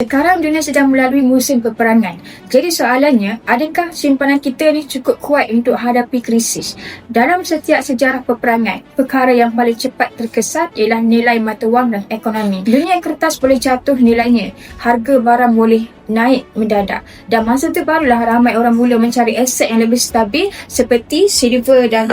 Sekarang dunia sedang melalui musim peperangan. Jadi soalannya, adakah simpanan kita ni cukup kuat untuk hadapi krisis? Dalam setiap sejarah peperangan, perkara yang paling cepat terkesan ialah nilai mata wang dan ekonomi. Dunia kertas boleh jatuh nilainya, harga barang boleh naik mendadak. Dan masa tu barulah ramai orang mula mencari aset yang lebih stabil seperti silver dan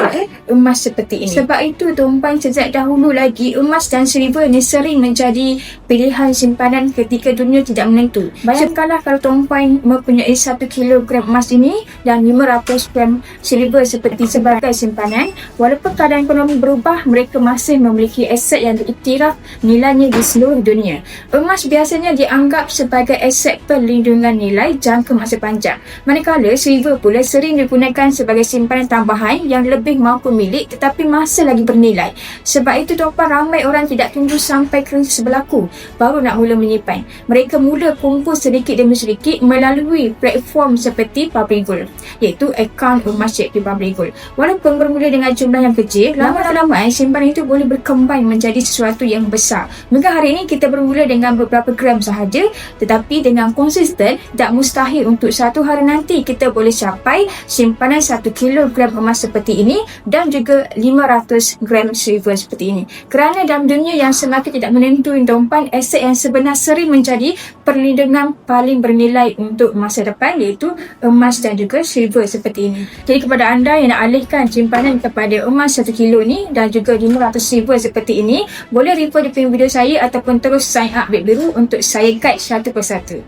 emas seperti ini. Sebab itu tuan-puan, sejak dahulu lagi emas dan silver ni sering menjadi pilihan simpanan ketika dunia tidak menentu. Bayangkanlah kalau tuan-puan mempunyai 1 kilogram emas ini dan 500 gram silver sebagai simpanan, walaupun keadaan ekonomi berubah, mereka masih memiliki aset yang diiktiraf nilainya di seluruh dunia. Emas biasanya dianggap sebagai aset perlindungan nilai jangka masa panjang, manakala silver pula sering digunakan sebagai simpanan tambahan yang lebih mampu milik tetapi masih lagi bernilai. Sebab itu tuan-puan, ramai orang tidak tunggu sampai krisis berlaku baru nak mula menyimpan. Mereka mula kumpul sedikit demi sedikit melalui platform seperti Public Gold, iaitu akaun emas di Public Gold. Walaupun bermula dengan jumlah yang kecil, lama-lama simpanan itu boleh berkembang menjadi sesuatu yang besar. Mungkin hari ini kita bermula dengan beberapa gram sahaja, tetapi dengan konsisten, tak mustahil untuk satu hari nanti kita boleh capai simpanan 1 kilogram emas seperti ini dan juga 500 gram silver seperti ini. Kerana dalam dunia yang semakin tidak menentu, tuan-puan, aset yang sebenar sering menjadi perlindungan paling bernilai untuk masa depan, iaitu emas dan juga silver seperti ini. Jadi kepada anda yang nak alihkan simpanan kepada emas 1 kilo ni dan juga 500 silver seperti ini, boleh refer di video saya ataupun terus sign up Beg Biru untuk saya guide satu persatu.